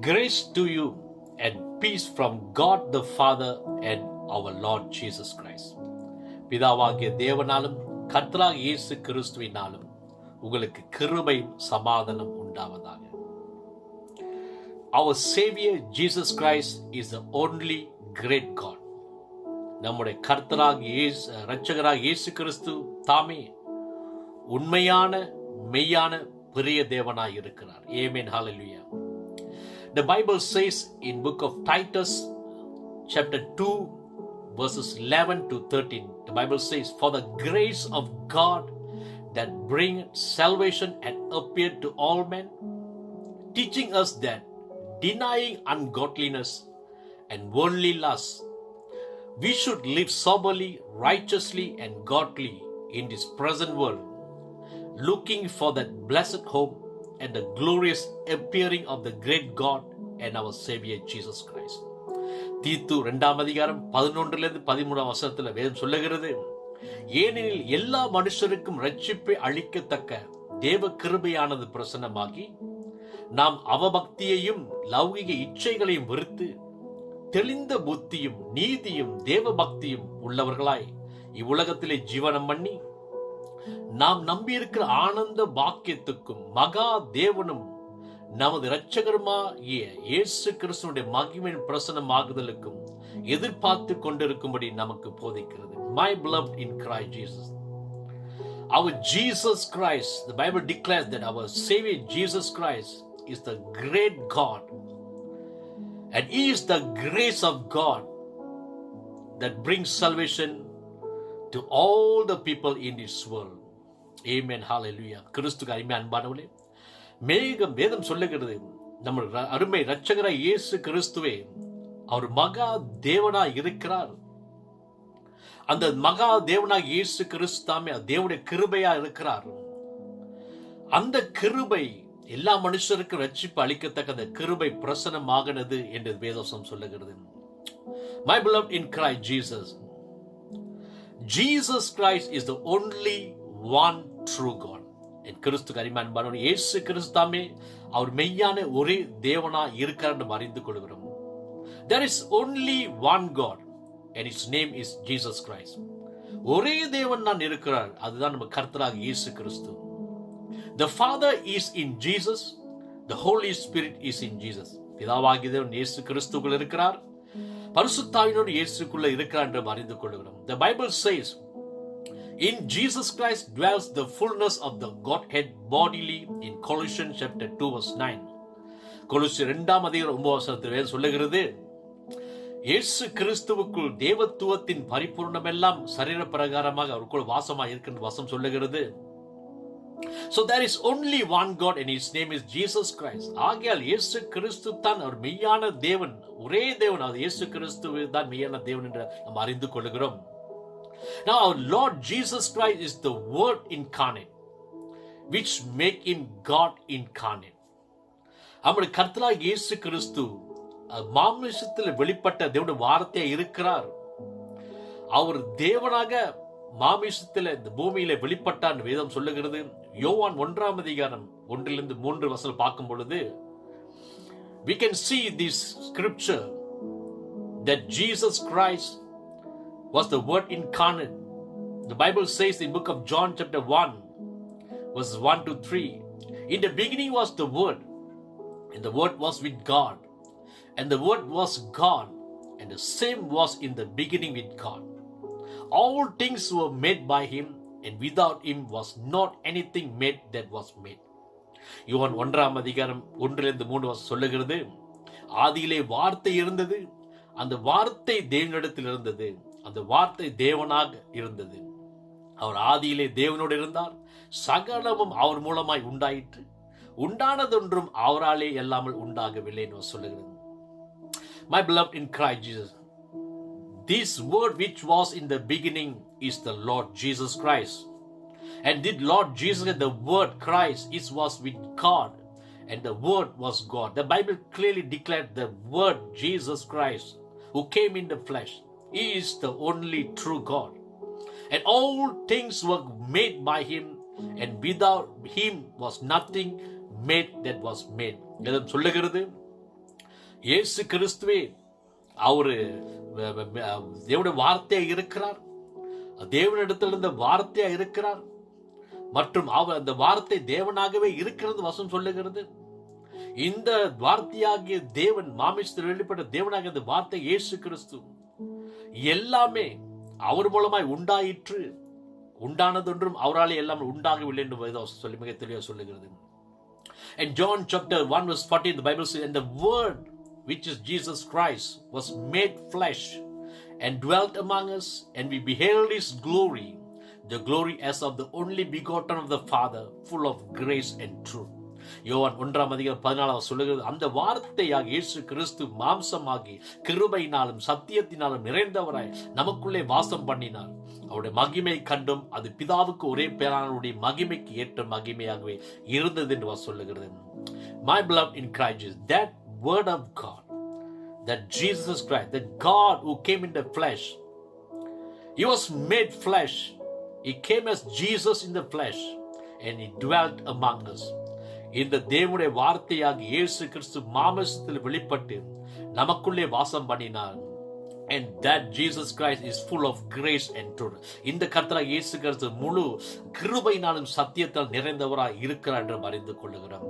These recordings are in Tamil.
Grace to you and peace from God the Father and our Lord Jesus Christ. பிதாவாகிய தேவனாலும் கர்த்தராகிய இயேசு கிறிஸ்துவினாலும் உங்களுக்கு கிருபையும் சமாதானம் உண்டாவதாக. Our Savior Jesus Christ is the only great God. நம்முடைய கர்த்தராகிய இரட்சகராகிய இயேசு கிறிஸ்து தாமே உண்மையான மெய்யான பெரிய தேவனாய் இருக்கிறார். Amen. Hallelujah. The Bible says in book of Titus chapter 2 verses 11 to 13, the Bible says, "For the grace of God that bringeth salvation had appeared to all men, teaching us that, denying ungodliness and worldly lust, we should live soberly, righteously and godly in this present world, looking for that blessed hope and the glorious appearing of the great God and our Savior Jesus Christ." தீத்து 2ஆம் அதிகாரம் 11-13 வசனத்தில் வேதம் சொல்லுகிறது, ஏனெனில் எல்லா மனுஷருக்கும் ரட்சிப்பை அளிக்கத்தக்க தேவ கிருபையானது பிரசன்னமாகி, நாம் அவபக்தியையும் லௌகிக இச்சைகளையும் வெறுத்து தெளிந்த புத்தியும் நீதியும் தேவ பக்தியும் உள்ளவர்களாய் இவ்வுலகத்திலே ஜீவனம் பண்ணி, நாம் நம்பியிருக்கிற ஆனந்த பாக்கியத்துக்கும் மகா தேவனும் நமது இரட்சகருமாகிய இயேசு கிறிஸ்துவினுடைய மகிமையின் பிரசன்னமாகுதலுக்கும் எதிர்பார்த்து கொண்டிருக்கும்படி நமக்கு போதிக்கிறது. My beloved in Christ Jesus, our Jesus Christ, the Bible declares that our Savior Jesus Christ is the great God, and He is the grace of God that brings salvation to all the people in this world. Amen. Hallelujah. கிறிஸ்துவுக்கு அருமை அன்பானவர்களே, வேதம் சொல்லுகிறது, நம்ம அருமை இரட்சகராய் இயேசு கிறிஸ்துவே அவர் மகா தேவனாய் இருக்கிறார். அந்த மகா தேவனாய் இயேசு கிறிஸ்து தாமே தேவனுடைய கிருபையா இருக்கிறார். அந்த கிருபை எல்லா மனுஷருக்கும் ரட்சிப்பு அளிக்கத்தக்க அந்த கிருபை பிரசன்னமாகிறது என்று வேதம் சொல்லுகிறது. My beloved in Christ Jesus, Jesus Christ is the only one true God. என் கிறிஸ்து அருமையானவர்களே, இயேசு கிறிஸ்து தாமே அவர் மெய்யான ஒரே தேவனா இருக்கிறார் என்று அறிந்து கொள்கிறோம். There is only one God and His name is Jesus Christ. ஒரே தேவன் தான் இருக்கிறார், அதுதான் நம்ம கர்த்தராகிய இயேசு கிறிஸ்து. The Father is in Jesus, the Holy Spirit is in Jesus. பிதாவாகிய தேவன் இயேசு கிறிஸ்துக்குள் இருக்கிறார், பரிசுத்த ஆவியானவர் இயேசுக்குள்ள இருக்கிறார் என்று அறிந்து கொள்கிறோம். The Bible says, in Jesus Christ dwells the fullness of the Godhead bodily in Colossians chapter 2 verse 9. கொலோசியர் 2ஆம் அதிகாரம் 9 வசனத்தில் சொல்லுகிறது, இயேசு கிறிஸ்துவுக்குள் தேவத்துவத்தின் பரிபூர்ணமெல்லாம் சரீர பிரகாரமாக அவருக்குள் வாசமாக இருக்கின்ற வசனம் சொல்லுகிறது. So there is only one God and His name is Jesus Christ. ஆகையால் இயேசு கிறிஸ்து தான் அவர் மெய்யான தேவன், ஒரே தேவன். அது இயேசு கிறிஸ்து தான் மெய்யான தேவன் என்று நாம் அறிந்து கொள்கிறோம். Now our Lord Jesus Christ is the Word incarnate, which make Him God incarnate. நம்முடைய கர்த்தராகிய இயேசு கிறிஸ்து மாம்சத்தில் வெளிப்பட்ட தேவனுடைய வார்த்தையாக இருக்கிறார். அவர் தேவனாக மாமிசத்தில் இந்த பூமியில வெளிப்பட்டார் வேதம் சொல்லுகிறது. யோவான் 1ஆம் அதிகாரம் 1-3 வசனம் பார்க்கும் பொழுது, we can see this scripture that Jesus Christ was the Word incarnate. The Bible says in book of John chapter 1 verse 1-3, in the beginning was the Word, and the Word was with God, and the Word was God, and the same was in the beginning with God. All things were made by Him, and without Him was not anything made that was made. யோவான் 1ஆம் அதிகாரம் 1-3 வசனம் சொல்லுகிறது, ஆதியிலே வார்த்தை இருந்தது, அந்த வார்த்தை தேவனிடத்தில் இருந்தது, அந்த வார்த்தை தேவனாக இருந்தது, அவர் ஆதியிலே தேவனோடு இருந்தார், சகலமும் அவர் மூலமாய் உண்டாயிற்று, உண்டானதொன்றும் அவராலே எல்லாமல் உண்டாகவில்லை என்று சொல்லுகிறது. My beloved in Christ Jesus, this word which was in the beginning is the Lord Jesus Christ. And did Lord Jesus, the word Christ, it was with God, and the word was God. The Bible clearly declared the word Jesus Christ, who came in the flesh. He is the only true God. And all things were made by Him, and without Him was nothing made that was made. சொல்லுகிறது, இயேசு கிறிஸ்துவே அவரு தேவனுடைய வார்த்தையா இருக்கிறார். தேவனிடத்திலிருந்த வார்த்தையா இருக்கிறார். மற்றும் அவர் அந்த வார்த்தை தேவனாகவே இருக்கிறது வசனம் சொல்லுகிறது. இந்த வார்த்தையாகிய தேவன் மாமிசத்தில் வெளிப்பட்ட தேவனாகிய அந்த வார்த்தை இயேசு கிறிஸ்து எல்லாமே அவர் மூலமாய் உண்டாயிற்று. உண்டானதொன்றும் அவராலே எல்லாம் உண்டாகவில்லை என்று சொல்லி மிக தெளிவாக சொல்லுகிறது. And John chapter 1 verse 14 the Bible says, and the word which is Jesus Christ was made flesh and dwelt among us, and we beheld his glory, the glory as of the only begotten of the Father, full of grace and truth. யோவான் 1:14 சொல்லுகிறது, அந்த வார்த்தையாக இயேசு கிறிஸ்து மாம்சமாகி கிருபையினாலும் சத்தியத்தினாலும் நிறைந்தவராய் நமக்குள்ளே வாசம் பண்ணினார். அவருடைய மகிமை கண்டும் அது பிதாவுக்கு ஒரே பேரானவருடைய மகிமைக்கு ஏற்ற மகிமையாகவே இருந்தது என்று சொல்லுகிறது. My beloved in Christ, that word of God, that Jesus Christ, that God who came in the flesh, he was made flesh. He came as Jesus in the flesh and he dwelt among us. இந்த தேவனுடைய வார்த்தையாக இயேசு கிறிஸ்து மாம்சத்தில் வெளிப்பட்டு நமக்குள்ளே வாசம் பண்ணினார். And that Jesus Christ is full of grace and truth. இந்த கர்த்தராகிய இயேசு கிறிஸ்து முழு கிருபையினாலும் சத்தியத்தால் நிறைந்தவராய் இருக்கிறார் என்று அறிந்து கொள்ளுகிறோம்.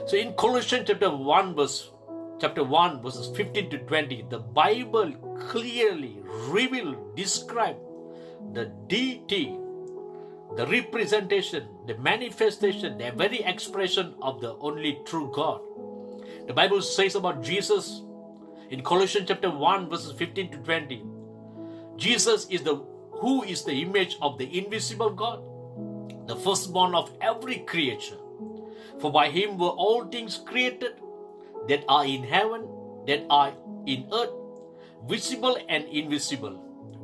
So in Colossians chapter 1 verses 15 to 20, the Bible clearly describe the deity, the representation, the manifestation, the very expression of the only true God. The Bible says about Jesus in Colossians chapter 1 verses 15 to 20, Jesus is who is the image of the invisible God, the firstborn of every creature. For by him were all things created, that are in heaven, that are in earth, visible and invisible,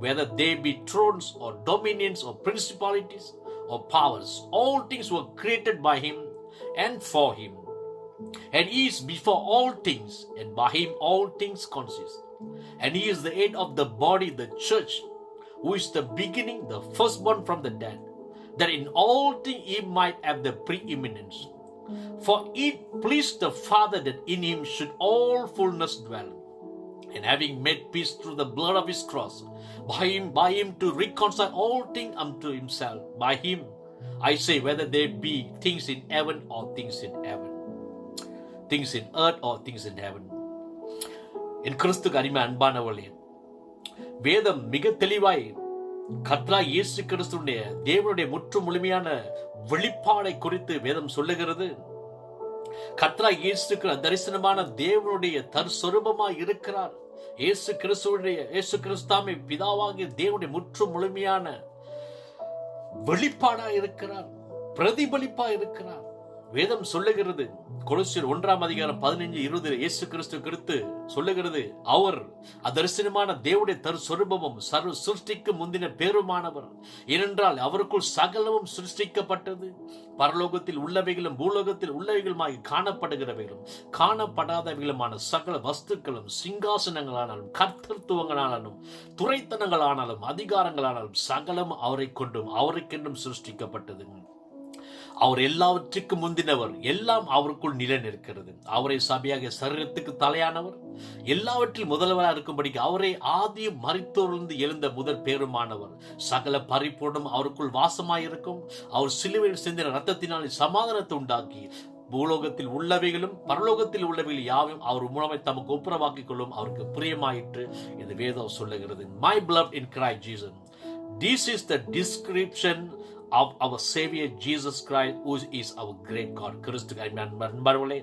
whether they be thrones or dominions or principalities or powers. All things were created by him and for him. And he is before all things, and by him all things consist. And he is the head of the body, the church, who is the beginning, the firstborn from the dead, that in all things he might have the preeminence. For it pleased the Father that in him should all fullness dwell, and having made peace through the blood of his cross, by him to reconcile all things unto himself. By him, I say, whether there be things in heaven or things in heaven, things in earth or things in heaven. என் கிறிஸ்துக்கு அருமை அன்பானவர்களே, வேதம் மிக தெளிவாய் கர்த்தராகிய இயேசு கிறிஸ்துவினுடைய தேவனுடைய முற்று முழுமையான வெளிப்பாடை குறித்து வேதம் சொல்லுகிறது. கர்த்தராகிய இயேசு தரிசனமான தேவனுடைய தற்சொரூபமாய் இருக்கிறார். இயேசு கிறிஸ்துவாமே பிதாவாகிய தேவனுடைய முற்று முழுமையான வெளிப்பாடா இருக்கிறார், பிரதிபலிப்பா இருக்கிறார். வேதம் சொல்லுகிறது, கொலோசியர் 1:15-20 இயேசு கிறிஸ்து குறித்து சொல்லுகிறது, அவர் அதரிசனமான தேவனுடைய தற்சொரூபமும் சர்வ சிருஷ்டிக்கு முந்தின பேருமானவர். ஏனென்றால் அவருக்குள் சகலமும் சிருஷ்டிக்கப்பட்டது. பரலோகத்தில் உள்ளவைகளும் பூலோகத்தில் உள்ளவைகளுமாய் காணப்படுகிறவைகளும் காணப்படாதவைகளுமான சகல வஸ்துக்களும் சிங்காசனங்களானாலும் கர்த்தத்துவங்களானாலும் துரைத்தனங்களானாலும் அதிகாரங்களானாலும் சகலம் அவரை கொண்டும் அவருக்கென்றும் சிருஷ்டிக்கப்பட்டது. அவர் எல்லாவற்றுக்கும் முந்தினவர், எல்லாம் அவருக்குள் நிலை நிற்கிறது. அவரை சபையாக சரீரத்துக்கு தலையானவர், எல்லாவற்றில் முதல்வராக இருக்கும்படிக்கு அவரே ஆதியும் மரித்தோரிலிருந்து எழுந்த முதல் பேருமானவர். சகல பரிபூர்ணம் அவருக்குள் வாசமாயிருக்கும். அவர் சிலுவையில் சிந்தின ரத்தத்தினால் சமாதானத்தை உண்டாக்கி பூலோகத்தில் உள்ளவைகளும் பரலோகத்தில் உள்ளவைகள் யாவும் அவர் மூலமாய் தமக்கு ஒப்புரவாக்கிக் கொள்ளும் அவருக்கு பிரியமாயிற்று என்று வேதம் சொல்லுகிறது. My beloved in Christ Jesus, this is the description of our Savior Jesus Christ, who is our great God. கிறிஸ்து அன்பானவர்களே,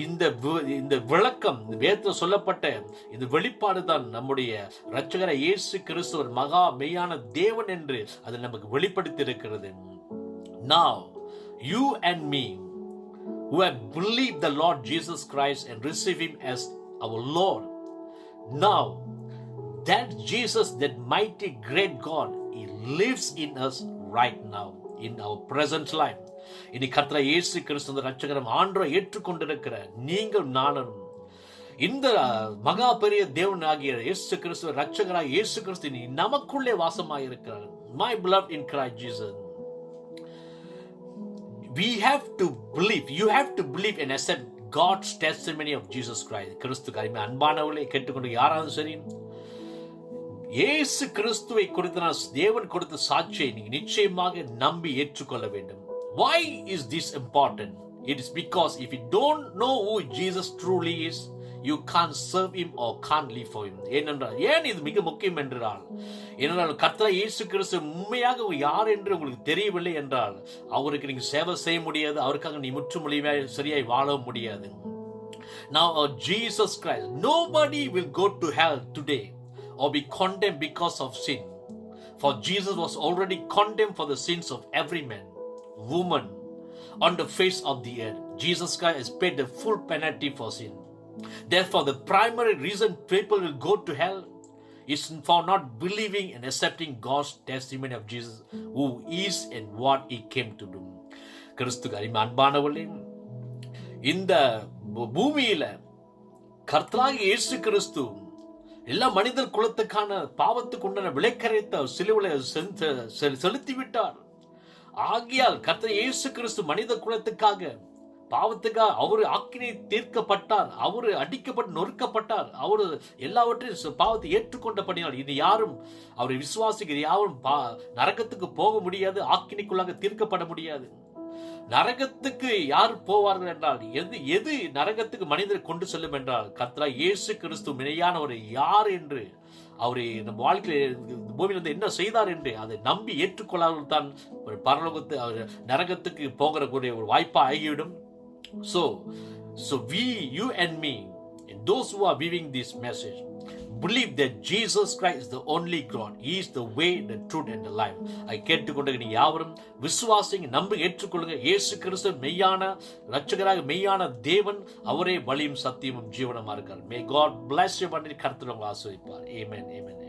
இந்த விளக்கம் வேதத்தில் சொல்லப்பட்ட இந்த வெளிப்பாடு தான் நம்முடைய இரட்சகர் இயேசு கிறிஸ்து ஒரு மகா மெய்யான தேவன் என்று அது நமக்கு வெளிப்படுத்தி இருக்கிறது. Now you and me who have believed the Lord Jesus Christ and received him as our Lord, now that Jesus, that mighty great God, he lives in us right now in our present life. இனி கர்த்தர் இயேசு கிறிஸ்து இரட்சகரும் ஆண்டவரை ஏற்றுக்கொண்டிருக்கிற நீங்கள் நானும் இந்த மகா பெரிய தேவன் ஆகிய இயேசு கிறிஸ்து இரட்சகராக இயேசு கிறிஸ்து நமக்குள்ளே வாசமாக இருக்கிறார். My beloved in Christ Jesus, we have to believe, you have to believe and accept God's testimony of Jesus Christ. கிறிஸ்து அன்பானவர்களே கேட்டுக்கொண்டு யாராவது சரி, இயேசு கிறிஸ்துவை குறித்து நான் தேவன் கொடுத்த சாட்சியை நீங்க நிச்சயமாக நம்பி ஏற்றுக்கொள்ள வேண்டும். Why is this important? It is because if you don't know who Jesus truly is, you can't serve him or can't live for him. ஏன் இது மிக முக்கியம் என்றால், கர்த்தர் இயேசு கிறிஸ்து உண்மையாக யார் என்று உங்களுக்கு தெரியவில்லை என்றால் அவருக்கு நீங்க சேவை செய்ய முடியாது, அவருக்காக நீ முற்றுமுழுமையாக சரியாய் வாழ முடியாது. Now Jesus Christ, nobody will go to hell today or be condemned because of sin, for Jesus was already condemned for the sins of every man, woman on the face of the earth. Jesus Christ has paid the full penalty for sin. Therefore, the primary reason people will go to hell is for not believing and accepting God's testimony of Jesus, who is and what he came to do. கிறிஸ்துக்கு அன்பானவர்களே, இந்த பூமியில கர்த்தராகிய இயேசு கிறிஸ்து எல்லா மனிதர் குலத்துக்கான பாவத்துக்கு உண்டான விலைக்கரைத்த சிலுவையில் செலுத்தி விட்டார். ஆகியால் கர்த்தர் இயேசு கிறிஸ்து மனித குலத்துக்காக பாவத்துக்காக அவரு ஆக்கினை தீர்க்கப்பட்டார், அவரு அடிக்கப்பட்டு நொறுக்கப்பட்டார், அவரு எல்லாவற்றையும் பாவத்தை ஏற்றுக்கொண்டபடியால் இது யாரும் அவரை விசுவாசிக்கிற யாரும் நரகத்துக்கு போக முடியாது, ஆக்கினைக்குள்ளாக தீர்க்கப்பட முடியாது. நரகத்துக்கு யார் போவார்கள் என்றால், எது நரகத்துக்கு மனிதரை கொண்டு செல்லும் என்றால் கர்த்தர் இயேசு கிறிஸ்து மெய்யானவர் யார் என்று, அவரை நம்ம வாழ்க்கையில் பூமியில் என்ன செய்தார் என்று அதை நம்பி ஏற்றுக்கொள்ளாமல் தான் ஒரு பரலோகத்து அவர் நரகத்துக்கு போகக்கூடிய ஒரு வாய்ப்பா ஆகிவிடும். So we, you and me, and those who are viewing this message, believe that Jesus Christ is the only God. He is the way, the truth and the life. I கேட்டுக்கொண்டு நீ யாவரும் விசுவாசிங்க, நம்பி ஏற்றுக்கொள்ளுங்க. இயேசு கிறிஸ்து மெய்யான இரட்சகராக, மெய்யான தேவன், அவரே வழியும் சத்தியமும் ஜீவனமா இருக்கார். May God bless you. கர்த்தர் உங்களை ஆசீர்வதிப்பார். Amen. Amen.